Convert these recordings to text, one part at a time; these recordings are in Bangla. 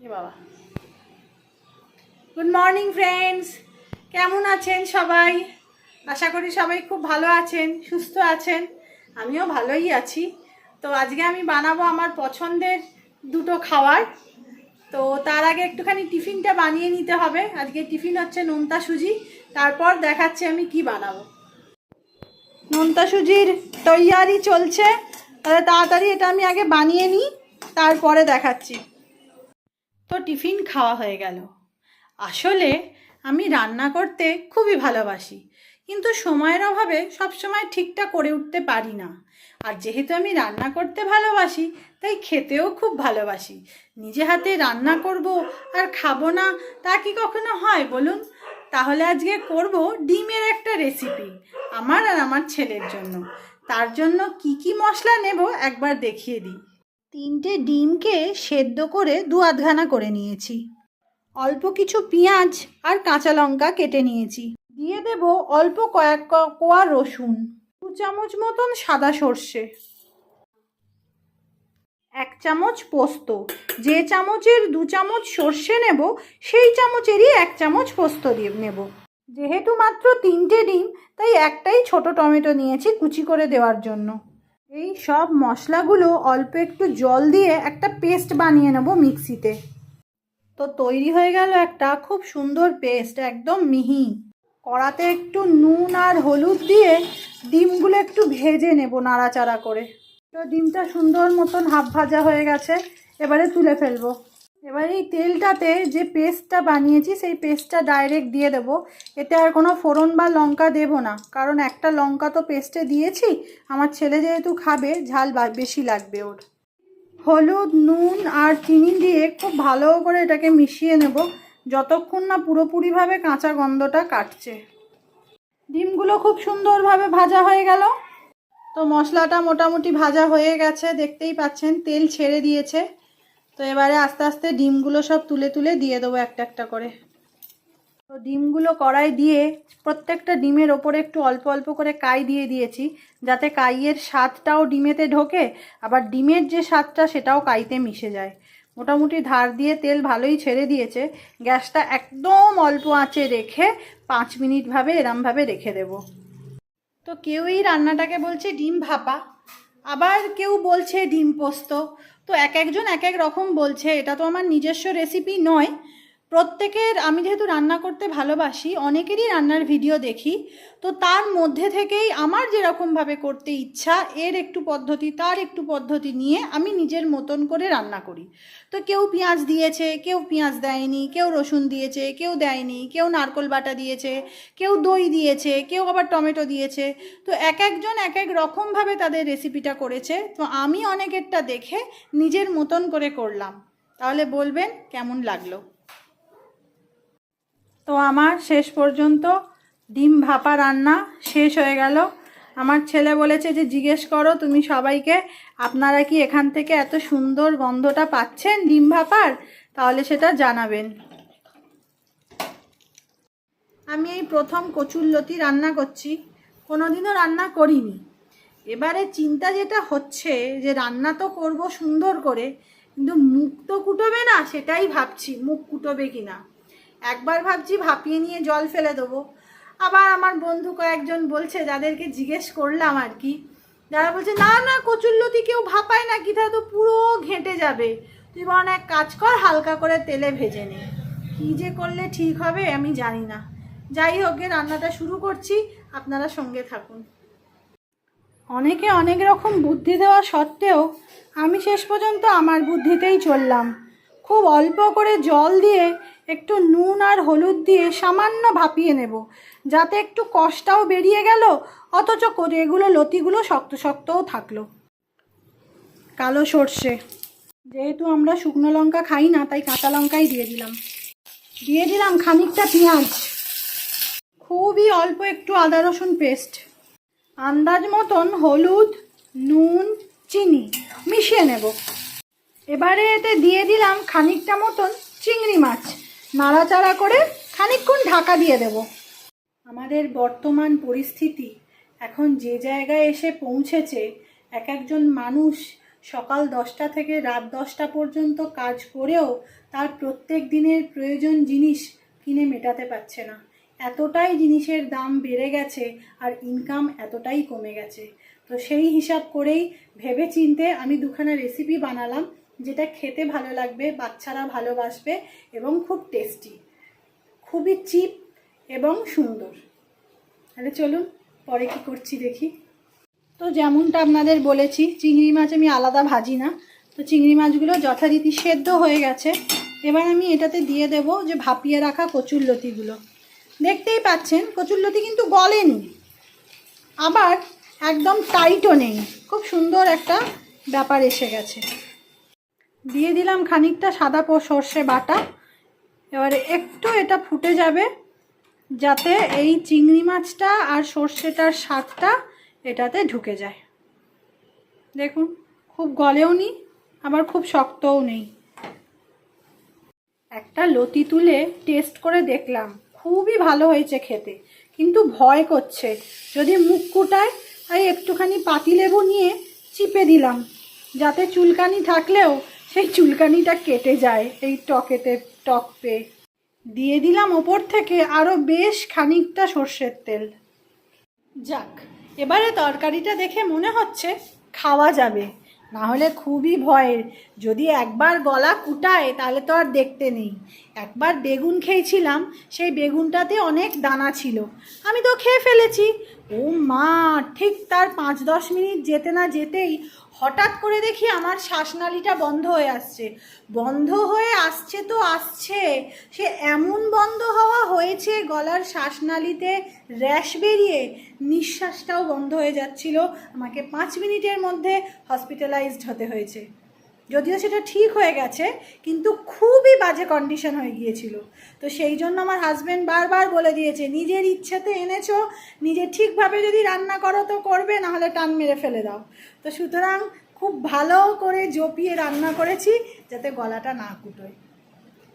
এ বাবা, গুড মর্নিং ফ্রেন্ডস, কেমন আছেন সবাই? আশা করি সবাই খুব ভালো আছেন, সুস্থ আছেন। আমিও ভালোই আছি। তো আজকে আমি বানাবো আমার পছন্দের দুটো খাবার। তো তার আগে একটুখানি টিফিনটা বানিয়ে নিতে হবে। আজকে টিফিন হচ্ছে নোনতা সুজি। তারপর দেখাচ্ছি আমি কি বানাবো। নোনতা সুজির তৈয়ারি চলছে, তাহলে তাড়াতাড়ি এটা আমি আগে বানিয়ে নিই, তারপরে দেখাচ্ছি। তো টিফিন খাওয়া হয়ে গেল। আসলে আমি রান্না করতে খুবই ভালোবাসি, কিন্তু সময়ের অভাবে সবসময় ঠিকঠাক করে উঠতে পারি না। আর যেহেতু আমি রান্না করতে ভালোবাসি, তাই খেতেও খুব ভালোবাসি। নিজে হাতে রান্না করব আর খাবো না, তা কি কখনো হয় বলুন? তাহলে আজকে করব ডিমের একটা রেসিপি আমার আর আমার ছেলের জন্য। তার জন্য কি কি মশলা নেব একবার দেখিয়ে দিই। 3টে ডিমকে সেদ্ধ করে 2 আধখানা করে নিয়েছি। অল্প কিছু পেঁয়াজ আর কাঁচা লঙ্কা কেটে নিয়েছি। দিয়ে দেব অল্প কয়েক কোয়া রসুন, 2 চামচ মতন সাদা সর্ষে, 1 চামচ পোস্ত। যে চামচের 2 চামচ সর্ষে নেব, সেই চামচেরই 1 চামচ পোস্ত দিয়ে নেব। যেহেতু মাত্র 3টে ডিম, তাই একটাই ছোট টমেটো নিয়েছি কুচি করে দেওয়ার জন্য। এই সব মশলাগুলো অল্প একটু জল দিয়ে একটা পেস্ট বানিয়ে নেব মিক্সিতে। তো তৈরি হয়ে গেল একটা খুব সুন্দর পেস্ট, একদম মিহি। কড়াতে একটু নুন আর হলুদ দিয়ে ডিমগুলো একটু ভেজে নেব নাড়াচাড়া করে। তো ডিমটা সুন্দর মতন হাফ ভাজা হয়ে গেছে, এবারে তুলে ফেলবো। এবার এই তেলটাতে যে পেস্টটা বানিয়েছি সেই পেস্টটা ডাইরেক্ট দিয়ে দেবো। এতে আর কোনো ফোড়ন বা লঙ্কা দেব না, কারণ একটা লঙ্কা তো পেস্টে দিয়েছি। আমার ছেলে যেহেতু খাবে, ঝাল বেশি লাগবে ওর। হলুদ, নুন আর চিনি দিয়ে খুব ভালো করে এটাকে মিশিয়ে নেব, যতক্ষণ না পুরোপুরিভাবে কাঁচা গন্ধটা কাটছে। ডিমগুলো খুব সুন্দরভাবে ভাজা হয়ে গেল। তো মশলাটা মোটামুটি ভাজা হয়ে গেছে, দেখতেই পাচ্ছেন তেল ছেড়ে দিয়েছে। তো এবারে আস্তে আস্তে ডিমগুলো সব তুলে তুলে দিয়ে দেবো একটা একটা করে। তো ডিমগুলো কড়াই দিয়ে প্রত্যেকটা ডিমের ওপরে একটু অল্প অল্প করে কাই দিয়ে দিয়েছি, যাতে কাইয়ের স্বাদটাও ডিমেতে ঢোকে, আবার ডিমের যে স্বাদটা সেটাও কাইতে মিশে যায়। মোটামুটি ধার দিয়ে তেল ভালোই ছেড়ে দিয়েছে। গ্যাসটা একদম অল্প আঁচে রেখে 5 মিনিট এরমভাবে রেখে দেব। তো কেউ এই রান্নাটাকে বলছে ডিম ভাপা, আবার কেউ বলছে ডিম পোস্ত। তো এক একজন এক এক রকম বলছে, এটা তো আমার নিজস্ব রেসিপি নয়। প্রত্যেকের, আমি যেহেতু রান্না করতে ভালোবাসি, অনেকেরই রান্নার ভিডিও দেখি। তো তার মধ্যে থেকেই আমার যেরকমভাবে করতে ইচ্ছা, এর একটু পদ্ধতি তার একটু পদ্ধতি নিয়ে আমি নিজের মতন করে রান্না করি। তো কেউ পেঁয়াজ দিয়েছে, কেউ পেঁয়াজ দেয়নি, কেউ রসুন দিয়েছে, কেউ দেয়নি, কেউ নারকোল বাটা দিয়েছে, কেউ দই দিয়েছে, কেউ আবার টমেটো দিয়েছে। তো এক একজন এক এক রকমভাবে তাদের রেসিপিটা করেছে। তো আমি অনেকেরটা দেখে নিজের মতন করে করলাম। তাহলে বলবেন কেমন লাগলো। তো আমার শেষ পর্যন্ত ডিম ভাপা রান্না শেষ হয়ে গেল। আমার ছেলে বলেছে যে জিজ্ঞেস করো তুমি সবাইকে, আপনারা কি এখান থেকে এত সুন্দর গন্ধটা পাচ্ছেন ডিম ভাপার? তাহলে সেটা জানাবেন। আমি এই প্রথম কচুরলতি রান্না করছি, কোনোদিনও রান্না করিনি। এবারে চিন্তা যেটা হচ্ছে যে রান্না তো করব সুন্দর করে, কিন্তু মুখ তো কুটোবে না, সেটাই ভাবছি মুখ কুটোবে কিনা। একবার ভাবছি ভাপিয়ে নিয়ে জল ফেলে দেবো। আবার আমার বন্ধু কয়েকজন বলছে, যাদেরকে জিজ্ঞেস করলাম আর কি, যারা বলছে না না কচুরলতি কেউ ভাপায় না, কি তাহলে তো পুরো ঘেঁটে যাবে, তুই বরং এক কাজ কর হালকা করে তেলে ভেজে নে। কী যে করলে ঠিক হবে আমি জানি না। যাই হোক, রান্নাটা শুরু করছি, আপনারা সঙ্গে থাকুন। অনেকে অনেক রকম বুদ্ধি দেওয়া সত্ত্বেও আমি শেষ পর্যন্ত আমার বুদ্ধিতেই চললাম। খুব অল্প করে জল দিয়ে একটু নুন আর হলুদ দিয়ে সামান্য ভাপিয়ে নেব, যাতে একটু কষটাও বেরিয়ে গেল, অথচ এগুলো লতিগুলো শক্ত শক্তও থাকলো। কালো সর্ষে, যেহেতু আমরা শুকনো লঙ্কা খাই না, তাই কাঁচা লঙ্কাই দিয়ে দিলাম খানিকটা পেঁয়াজ, খুবই অল্প একটু আদা রসুন পেস্ট, আন্দাজ মতন হলুদ, নুন, চিনি মিশিয়ে নেব। এবারে এতে দিয়ে দিলাম খানিকটা মতন চিংড়ি মাছ, নাড়াচাড়া করে খানিকক্ষণ ঢাকা দিয়ে দেব। আমাদের বর্তমান পরিস্থিতি এখন যে জায়গায় এসে পৌঁছেছে, এক একজন মানুষ সকাল 10টা থেকে রাত 10টা পর্যন্ত কাজ করেও তার প্রত্যেক দিনের প্রয়োজন জিনিস কিনে মেটাতে পারছে না। এতটাই জিনিসের দাম বেড়ে গেছে আর ইনকাম এতটাই কমে গেছে। তো সেই হিসাব করেই ভেবে চিন্তে আমি দুখানা রেসিপি বানালাম, যেটা খেতে ভালো লাগবে, বাচ্চারা ভালোবাসবে এবং খুব টেস্টি, খুবই চিপ এবং সুন্দর। তাহলে চলুন পরে কি করছি দেখি। তো যেমনটা আপনাদের বলেছি, চিংড়ি মাছ আমি আলাদা ভাজি না। তো চিংড়ি মাছগুলো যথারীতি সেদ্ধ হয়ে গেছে। এবার আমি এটাতে দিয়ে দেব যে ভাপিয়ে রাখা কচুরলতিগুলো। দেখতেই পাচ্ছেন কচুরলতি কিন্তু গলেনি, আবার একদম টাইটও নেই, খুব সুন্দর একটা ব্যাপার এসে গেছে। দিয়ে দিলাম খানিকটা সাদা সর্ষে বাটা। এবারে একটু এটা ফুটে যাবে, যাতে এই চিংড়ি মাছটা আর সর্ষেটার স্বাদটা এটাতে ঢুকে যায়। দেখুন খুব গলেও নি, আবার খুব শক্তও নেই। একটা লতি তুলে টেস্ট করে দেখলাম, খুবই ভালো হয়েছে খেতে, কিন্তু ভয় করছে যদি মুখ কুটায়। তাই একটুখানি পাতিলেবু নিয়ে চিপে দিলাম, যাতে চুলকানি থাকলেও সেই চুলকানিটা কেটে যায় এই টক পেয়ে। দিয়ে দিলাম ওপর থেকে আরও বেশ খানিকটা সর্ষের তেল। যাক, এবারে তরকারিটা দেখে মনে হচ্ছে খাওয়া যাবে, না হলে খুবই ভয়ের। যদি একবার গলা কুটায় তাহলে তো আর দেখতে নেই। একবার বেগুন খেয়েছিলাম, সেই বেগুনটাতে অনেক দানা ছিল, আমি তো খেয়ে ফেলেছি। ও মা, ঠিক তার 5-10 মিনিট যেতে না যেতেই হঠাৎ করে দেখি আমার শ্বাসনালীটা বন্ধ হয়ে আসছে। বন্ধ হয়ে আসছে তো আসছে, সে এমন বন্ধ হওয়া হয়েছে, গলার শ্বাসনালীতে র্যাশ বেরিয়ে নিঃশ্বাসটাও বন্ধ হয়ে যাচ্ছিল। আমাকে 5 মিনিটের মধ্যে হসপিটালাইজড হতে হয়েছে। যদিও সেটা ঠিক হয়ে গেছে, কিন্তু খুবই বাজে কন্ডিশন হয়ে গিয়েছিল। তো সেই জন্য আমার হাজব্যান্ড বারবার বলে দিয়েছে, নিজের ইচ্ছেতে এনেছো, নিজে ঠিকভাবে যদি রান্না করো তো করবে, নাহলে টান মেরে ফেলে দাও। তো সুতরাং খুব ভালো করে জপিয়ে রান্না করেছি, যাতে গলাটা না কুটোয়।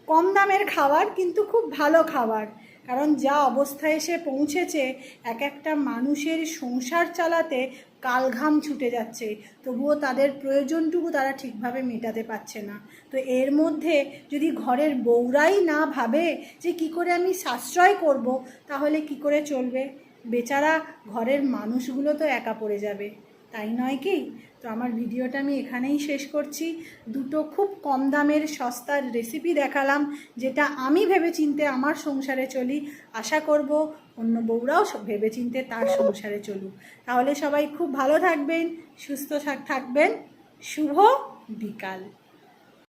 কম দামের খাবার, কিন্তু খুব ভালো খাবার। কারণ যা অবস্থায় এসে পৌঁছেছে, এক একটা মানুষের সংসার চালাতে কালঘাম ছুটে যাচ্ছে, তবুও তাদের প্রয়োজনটুকু তারা ঠিকভাবে মেটাতে পারছে না। তো এর মধ্যে যদি ঘরের বউরাই না ভাবে যে কি করে আমি সাশ্রয় করব, তাহলে কি করে চলবে? বেচারা ঘরের মানুষগুলো তো একা পড়ে যাবে, তাই নয় কি? তো আমার ভিডিওটা আমি এখানেই শেষ করছি। দুটো খুব কম দামের সস্তার রেসিপি দেখালাম, যেটা আমি ভেবেচিন্তে আমার সংসারে চলি। আশা করব অন্য বউরাও ভেবেচিন্তে তার সংসারে চলুক। তাহলে সবাই খুব ভালো থাকবেন, সুস্থ থাকবেন। শুভ বিকাল।